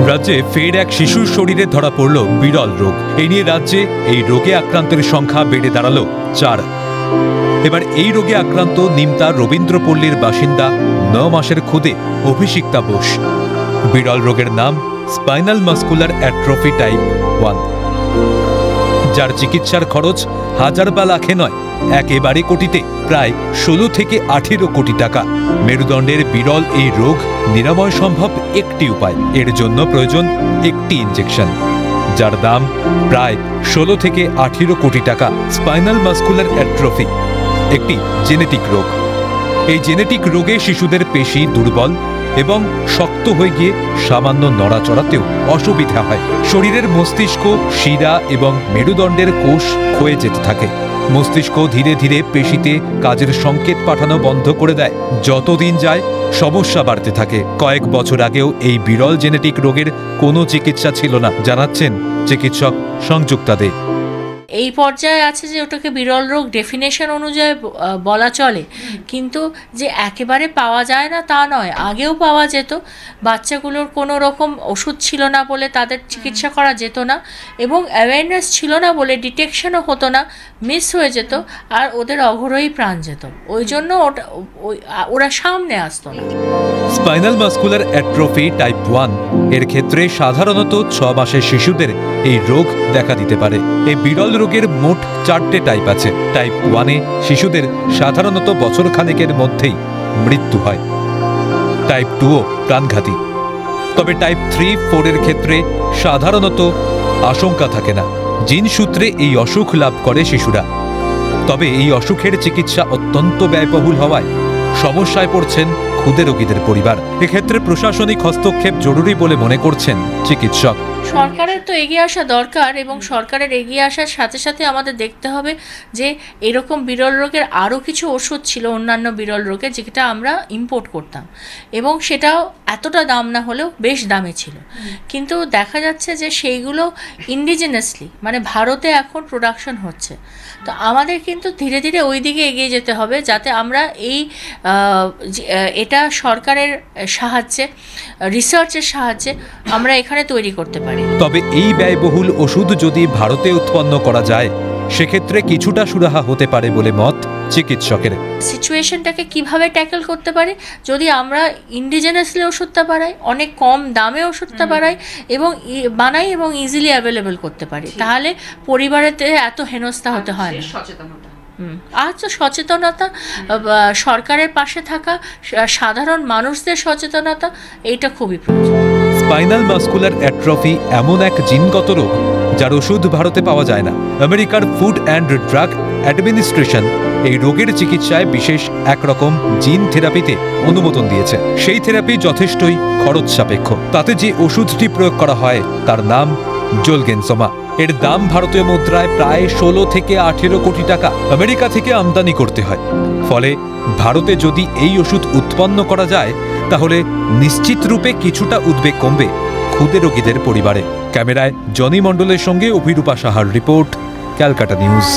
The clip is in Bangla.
রাজ্যে ফের এক শিশুর শরীরে ধরা পড়ল বিরল রোগ। এই নিয়ে রাজ্যে এই রোগে আক্রান্তের সংখ্যা বেড়ে দাঁড়ালো 4। এবার এই রোগে আক্রান্ত নিমতার রবীন্দ্রপল্লীর বাসিন্দা 9 মাসের খুদে অভিষিক্তা বোস। বিরল রোগের নাম স্পাইনাল মাস্কুলার অ্যাট্রফি টাইপ 1, যার চিকিৎসার খরচ হাজার বা লাখে নয়, একেবারে কোটিতে, প্রায় 16 থেকে 18 কোটি টাকা। মেরুদণ্ডের বিরল এই রোগ নিরাময় সম্ভব একটি উপায়। এর জন্য প্রয়োজন একটি ইনজেকশন, যার দাম প্রায় 16 থেকে 18 কোটি টাকা। স্পাইনাল মাস্কুলার অ্যাট্রফি একটি জেনেটিক রোগ। এই জেনেটিক রোগে শিশুদের পেশি দুর্বল এবং শক্ত হয়ে গিয়ে সামান্য নড়াচড়াতেও অসুবিধা হয়। শরীরের মস্তিষ্ক, শিরা এবং মেরুদণ্ডের কোষ ক্ষয়ে যেতে থাকে। মস্তিষ্ক ধীরে ধীরে পেশিতে কাজের সংকেত পাঠানো বন্ধ করে দেয়। যতদিন যায় সমস্যা বাড়তে থাকে। কয়েক বছর আগেও এই বিরল জেনেটিক রোগের কোনো চিকিৎসা ছিল না, জানাচ্ছেন চিকিৎসক সংযুক্তা দে। এই পর্যায়ে আছে যে ওটাকে বিরল রোগ ডেফিনেশন অনুযায়ী বলা চলে, কিন্তু যে একেবারে পাওয়া যায় না তা নয়। আগেও পাওয়া যেত, বাচ্চাগুলোর কোনো রকম ওষুধ ছিল না বলে তাদের চিকিৎসা করা যেত না, এবং অ্যাওয়ারনেস ছিল না বলে ডিটেকশনও হতো না, মিস হয়ে যেত, আর ওদের অঘরই প্রাণ যেত। ওই জন্য ওরা সামনে আসতো না। স্পাইনাল মাস্কুলার অ্যাট্রফি টাইপ 1 এর ক্ষেত্রে সাধারণত 6 মাসের শিশুদের এই রোগ দেখা দিতে পারে। এই বিরল রোগের মোট 4টে টাইপ আছে। টাইপ 1-এ শিশুদের সাধারণত বছর খানেকের মধ্যেই মৃত্যু হয়। টাইপ 2ও প্রাণঘাতী। তবে টাইপ 3-4 এর ক্ষেত্রে সাধারণত আশঙ্কা থাকে না। জিন সূত্রে এই অসুখ লাভ করে শিশুরা। তবে এই অসুখের চিকিৎসা অত্যন্ত ব্যয়বহুল হওয়ায় সমস্যায় পড়ছেন ক্ষুদে রোগীদের পরিবার। এক্ষেত্রে প্রশাসনিক হস্তক্ষেপ জরুরি বলে মনে করছেন চিকিৎসক। সরকারের তো এগিয়ে আসা দরকার, এবং সরকারের এগিয়ে আসার সাথে সাথে আমাদের দেখতে হবে যে এরকম বিরল রোগের আরও কিছু ওষুধ ছিল, অন্যান্য বিরল রোগের, যেটা আমরা ইম্পোর্ট করতাম, এবং সেটাও এতটা দাম না হলেও বেশ দামে ছিল। কিন্তু দেখা যাচ্ছে যে সেইগুলো ইন্ডিজিনাসলি, মানে ভারতে এখন প্রোডাকশন হচ্ছে। তো আমাদের কিন্তু ধীরে ধীরে ওই দিকে এগিয়ে যেতে হবে, যাতে আমরা এটা সরকারের সাহায্যে, রিসার্চের সাহায্যে আমরা এখানে তৈরি করতে পারি। তবে এই ব্যয়বহুল ওষুধ যদি ভারতে উৎপন্ন করা যায়, সেক্ষেত্রে কিছুটা সুরাহা হতে পারে বলে মত চিকিৎসকের। সিচুয়েশনটাকে কিভাবে ট্যাকল করতে পারে, যদি আমরা ইন্ডিজিনাসলি ওষুধটা বানাই, অনেক কম দামে ওষুধটা বানাই এবং ইজিলি অ্যাভেলেবল করতে পারি, তাহলে পরিবারেতে এত হেনস্থা হতে হয় না। আচ্ছা, সচেতনতা, সরকারের পাশে থাকা, সাধারণ মানুষদের সচেতনতা, এইটা খুবই প্রয়োজন। স্পাইনাল মাস্কুলার অ্যাট্রফি এমন এক জিনগত রোগ যার ওষুধ ভারতে পাওয়া যায় না। আমেরিকার ফুড অ্যান্ড ড্রাগ অ্যাডমিনিস্ট্রেশন এই রোগের চিকিৎসায় বিশেষ একরকম জিন থেরাপিতে অনুমোদন দিয়েছে। সেই থেরাপি যথেষ্টই খরচ সাপেক্ষ। তাতে যে ওষুধটি প্রয়োগ করা হয় তার নাম জোলগেনসোমা। এর দাম ভারতীয় মুদ্রায় প্রায় 16 থেকে 18 কোটি টাকা আমেরিকা থেকে আমদানি করতে হয়। ফলে ভারতে যদি এই ওষুধ উৎপন্ন করা যায়, তাহলে নিশ্চিত রূপে কিছুটা উদ্বেগ কমবে ক্ষুদে রোগীদের পরিবারে। ক্যামেরায় জনি মণ্ডলের সঙ্গে অভিরূপা সাহার রিপোর্ট, ক্যালকাটা নিউজ।